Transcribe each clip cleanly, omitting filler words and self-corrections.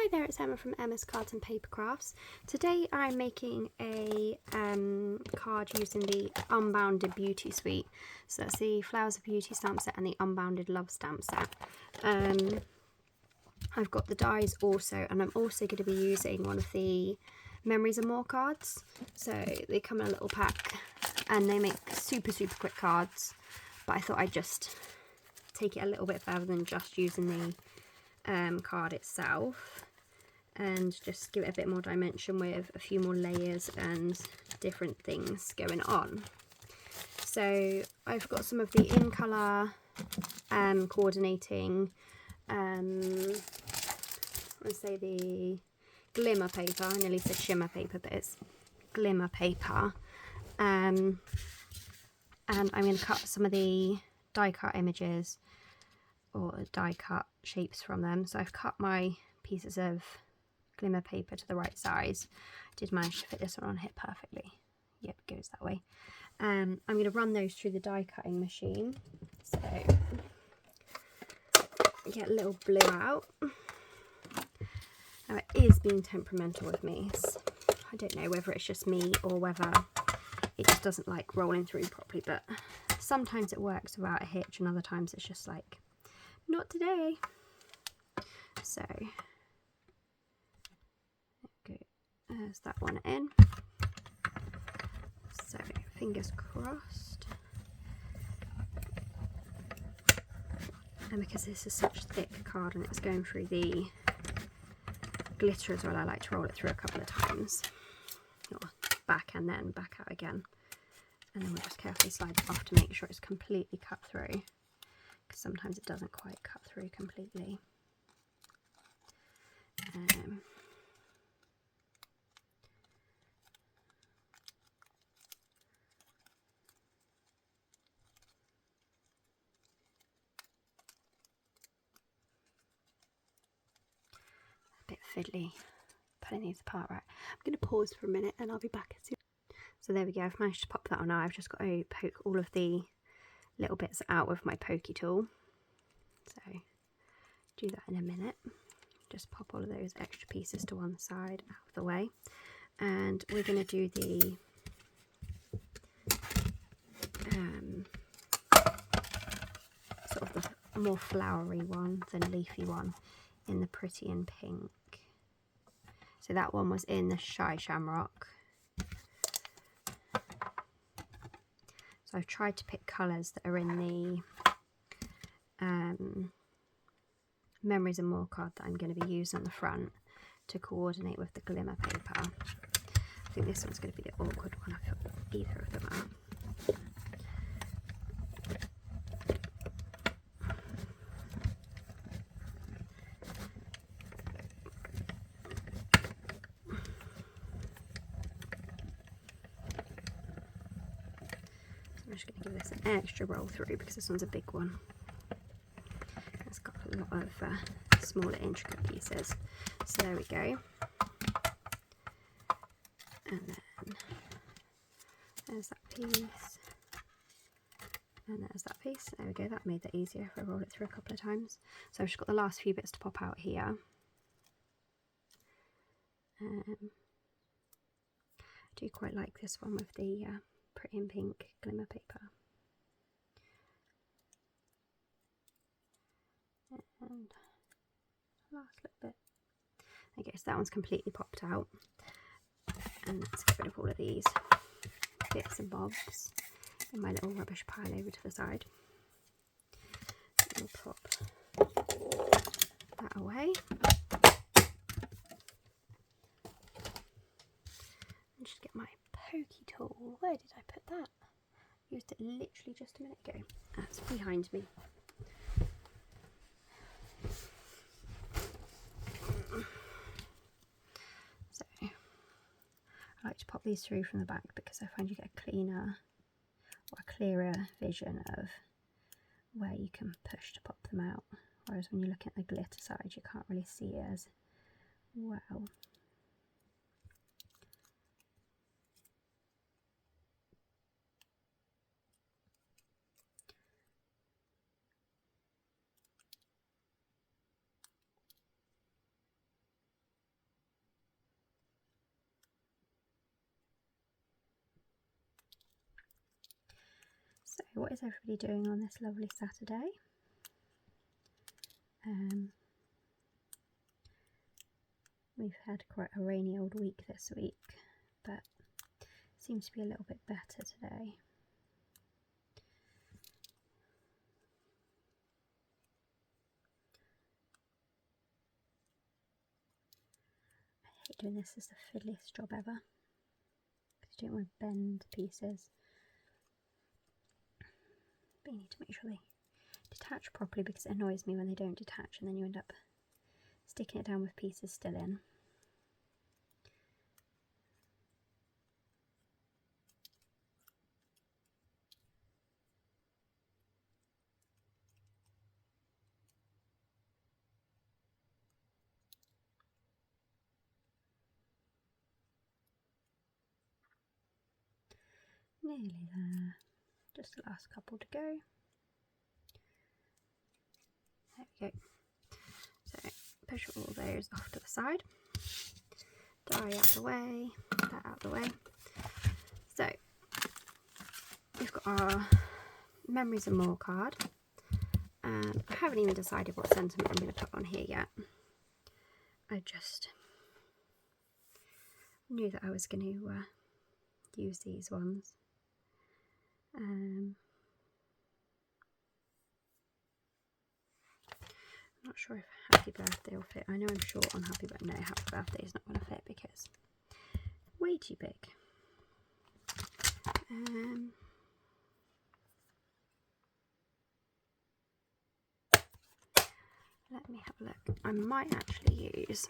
Hi there, it's Emma from Emma's Cards and Paper Crafts. Today I'm making a card using the Unbounded Beauty Suite. So that's the Flowers of Beauty stamp set and the Unbounded Love stamp set. I've got the dies also, and I'm also going to be using one of the Memories and More cards. So they come in a little pack and they make super quick cards, but I thought I'd just take it a little bit further than just using the card itself and just give it a bit more dimension with a few more layers and different things going on. So I've got some of the in colour coordinating, let's say the Glimmer paper. I nearly said Shimmer paper, but it's Glimmer paper, and I'm going to cut some of the die cut images or die cut shapes from them. So I've cut my pieces of Glimmer paper to the right size. I did manage to fit this one on here perfectly. Yep, it goes that way. I'm going to run those through the die cutting machine. So get a little blue out. Now it is being temperamental with me. I don't know whether it's just me or whether it just doesn't like rolling through properly, but sometimes it works without a hitch and other times it's just like, not today. So okay, there's that one in. So fingers crossed. And because this is such a thick card and it's going through the glitter as well, I like to roll it through a couple of times, or back and then back out again, and then we'll just carefully slide it off to make sure it's completely cut through, because sometimes it doesn't quite cut through completely. A bit fiddly pulling these apart. Right, I'm going to pause for a minute and I'll be back as soon. So there we go, I've managed to pop that on now. I've just got to poke all of the little bits out with my pokey tool. So do that in a minute. Just pop all of those extra pieces to one side out of the way. And we're going to do the sort of the more flowery one than leafy one in the Pretty in Pink. So that one was in the Shy Shamrock. So I've tried to pick colours that are in the Memories and More card that I'm going to be using on the front to coordinate with the Glimmer paper. I think this one's going to be the awkward one. I've got either of them out. I'm just going to give this an extra roll through because this one's a big one. It's got a lot of smaller intricate pieces. So there we go. And then there's that piece. And there's that piece. There we go. That made that easier if I roll it through a couple of times. So I've just got the last few bits to pop out here. I do quite like this one with the Pretty in Pink Glimmer paper. And last little bit. Okay, so that one's completely popped out. And let's get rid of all of these bits and bobs in my little rubbish pile over to the side. We'll pop that away. And just get my pokey tool. Where did I put that? Used it literally just a minute ago. That's behind me. So I like to pop these through from the back because I find you get a cleaner or a clearer vision of where you can push to pop them out, whereas when you look at the glitter side you can't really see it as well. what is everybody doing on this lovely Saturday? We've had quite a rainy old week this week, but seems to be a little bit better today. I hate doing this, it's the fiddliest job ever, because you don't want to bend pieces. But you need to make sure they detach properly, because it annoys me when they don't detach and then you end up sticking it down with pieces still in. Nearly there, just the last couple to go. There we go. So push all those off to the side, die out the way, that out the way. So we've got our Memories and More card, and I haven't even decided what sentiment I'm going to put on here yet. I just knew that I was going to use these ones. I'm not sure if Happy Birthday will fit. I know I'm short on Happy Birthday. No, Happy Birthday is not going to fit because it's way too big. Let me have a look. I might actually use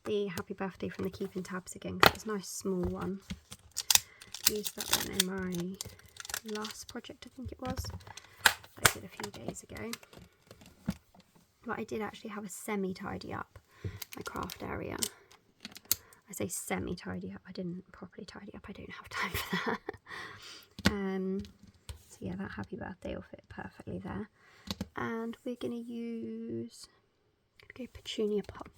the Happy Birthday from the Keeping Tabs again, because it's a nice small one. I used that one in my last project, I think it was, I did a few days ago. But I did actually have a semi-tidy up my craft area. I say semi-tidy up, I didn't properly tidy up, I don't have time for that. So yeah, that Happy Birthday will fit perfectly there. And we're going to use, go Petunia Pop.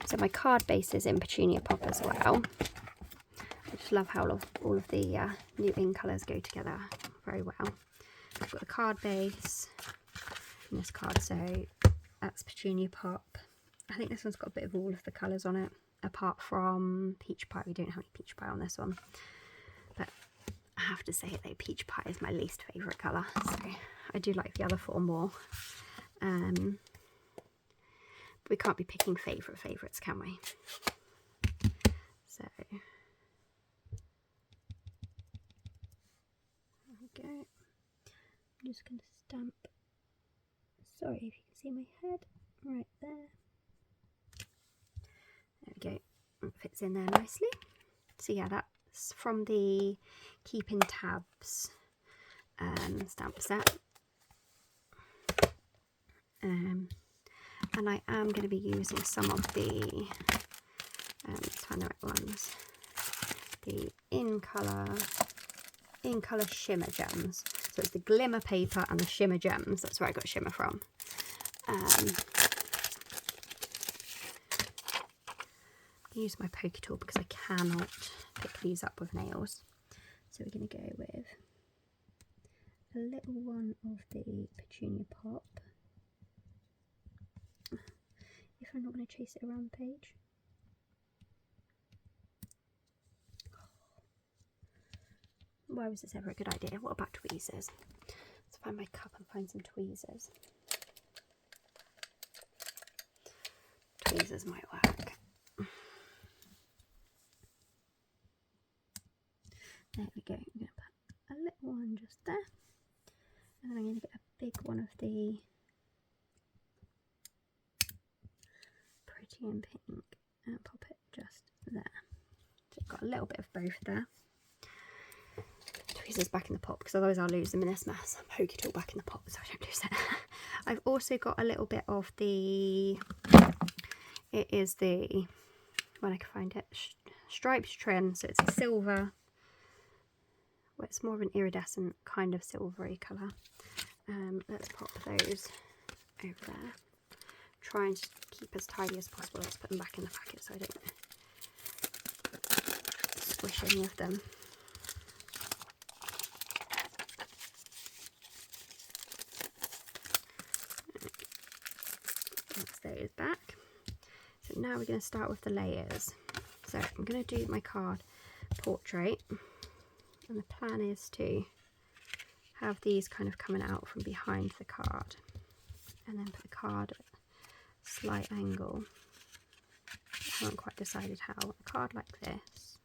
So my card base is in Petunia Pop as well. I just love how all of the new ink colours go together very well. I've got the card base and this card, so that's Petunia Pop. I think this one's got a bit of all of the colours on it, apart from Peach Pie. We don't have any Peach Pie on this one. But I have to say though, Peach Pie is my least favourite colour, so I do like the other four more. We can't be picking favourites, can we? So there we go. I'm just going to stamp, sorry if you can see my head, right there. There we go, it fits in there nicely. So yeah, that's from the Keeping Tabs stamp set. And I am going to be using some of the, let's find the right ones, the in colour Shimmer gems. So it's the Glimmer paper and the Shimmer gems. That's where I got Shimmer from. Use my pokey tool because I cannot pick these up with nails. So we're going to go with a little one of the Petunia Pop. If I'm not going to chase it around the page. Why was this ever a good idea? What about tweezers? Let's find my cup and find some tweezers. Tweezers might work. There we go. I'm going to put a little one just there. And then I'm going to get a big one of the Pretty and Pink and pop it just there. So I've got a little bit of both there. Tweezers back in the pot, because otherwise I'll lose them in this mess. Pokey tool back in the pot so I don't lose it. I've also got a little bit of the, it is the, when I can find it, striped trim. So it's a silver, well, it's more of an iridescent kind of silvery colour. Let's pop those over there. Try and keep as tidy as possible. Let's put them back in the packet so I don't squish any of them. those back. So now we're going to start with the layers. So I'm going to do my card portrait, and the plan is to have these kind of coming out from behind the card, and then put the card at a slight angle. I haven't quite decided how. A card like this,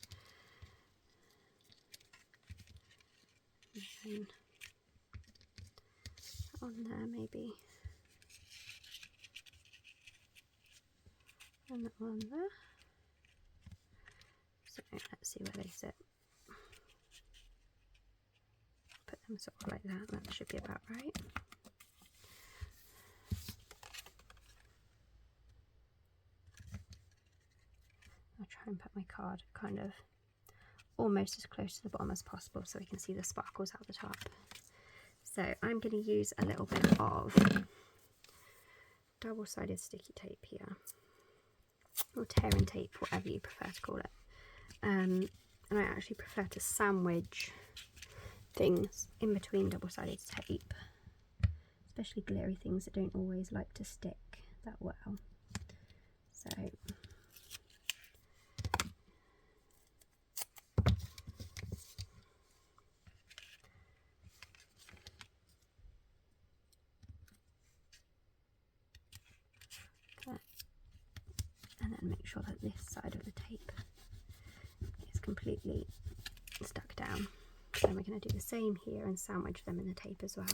and on there maybe, and that one there. So let's see where they sit. Put them sort of like that. That should be about right. I'll try and put my card kind of almost as close to the bottom as possible so we can see the sparkles out the top. So I'm going to use a little bit of double-sided sticky tape here, or tearing tape, whatever you prefer to call it. And I actually prefer to sandwich things in between double-sided tape, especially glittery things that don't always like to stick that well. So and then make sure that this side of the tape is completely stuck down. Then we're going to do the same here and sandwich them in the tape as well.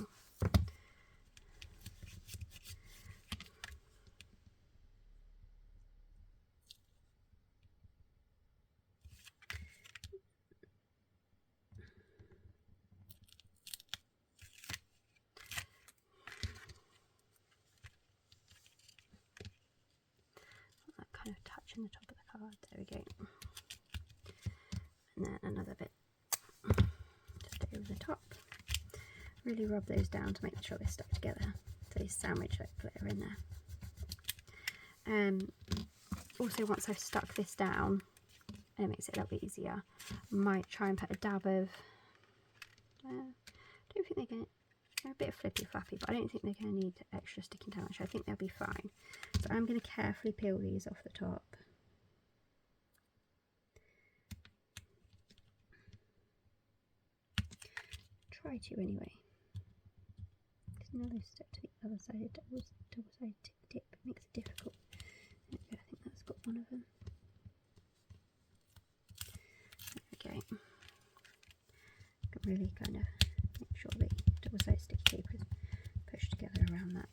That kind of touching the top of the card. There we go. And then another bit just over the top. Really rub those down to make sure they're stuck together. So you sandwich that glitter in there. Also, once I've stuck this down, and it makes it a little bit easier, I might try and put a dab of, I don't think they're a bit flippy flappy, but I don't think they're going to need extra sticking down, so I think they'll be fine. So I'm going to carefully peel these off the top. Try to anyway, because now they've stuck to the other side, double-sided tip makes it difficult. There we go, I think that's got one of them. There we go. Can really kind of make sure the double-sided sticky tape is pushed together around that.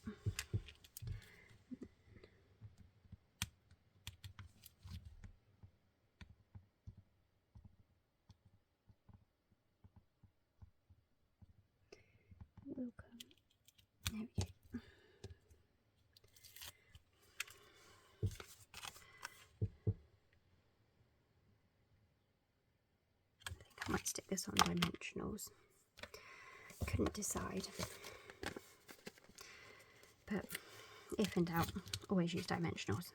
Will come. There we go. I might stick this on dimensionals. Couldn't decide. But if in doubt, always use dimensionals.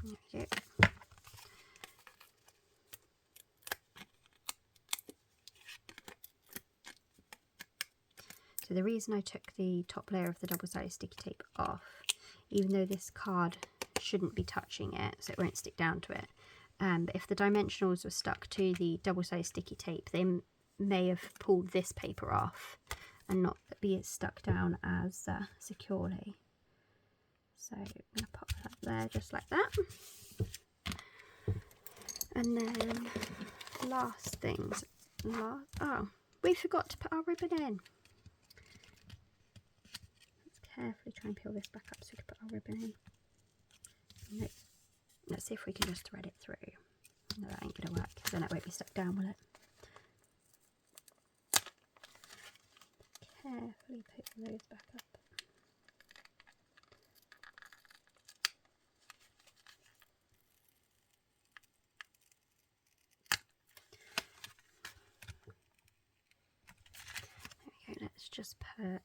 There we go. So the reason I took the top layer of the double-sided sticky tape off, even though this card shouldn't be touching it, so it won't stick down to it, but if the dimensionals were stuck to the double-sided sticky tape, they may have pulled this paper off and not be stuck down as securely. So I'm going to pop that there just like that. And then last things, oh, we forgot to put our ribbon in. Carefully try and peel this back up so we can put our ribbon in. No. Let's see if we can just thread it through. No, that ain't gonna work, then it won't be stuck down, will it? Carefully put those back up. There we go, let's just put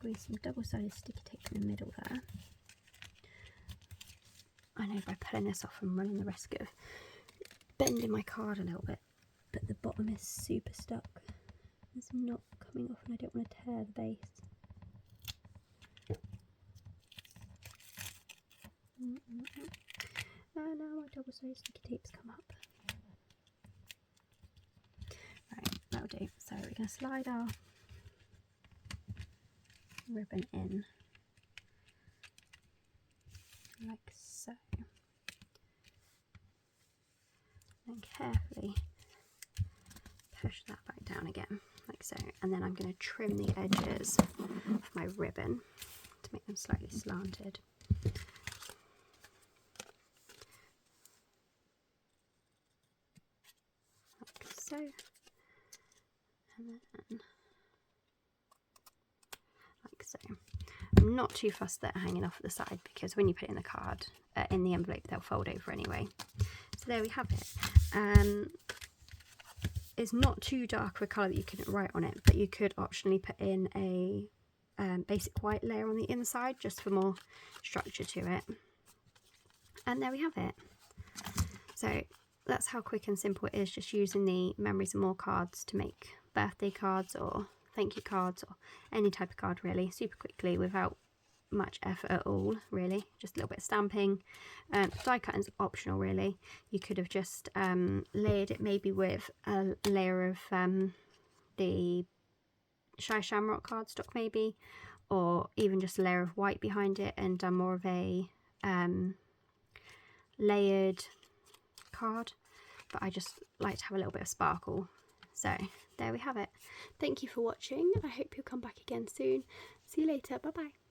probably some double-sided sticky tape in the middle there. I know by pulling this off I'm running the risk of bending my card a little bit, but the bottom is super stuck. It's not coming off and I don't want to tear the base. And now my double-sided sticky tapes come up. Right, that'll do. So we're going to slide our ribbon in like so, and carefully push that back down again like so, and then I'm going to trim the edges of my ribbon to make them slightly slanted. Like so, and then like so. I'm not too fussed that hanging off at the side because when you put it in the card, in the envelope, they'll fold over anyway. So there we have it. It's not too dark of a colour that you couldn't write on it, but you could optionally put in a basic white layer on the inside just for more structure to it. And there we have it. So that's how quick and simple it is, just using the Memories and More cards to make birthday cards or thank you cards or any type of card really, super quickly without much effort at all really, just a little bit of stamping. Die cutting's optional really. You could have just layered it maybe with a layer of the Shy Shamrock cardstock maybe, or even just a layer of white behind it and done more of a layered card, but I just like to have a little bit of sparkle. So there we have it. Thank you for watching. I hope you'll come back again soon. See you later. Bye bye.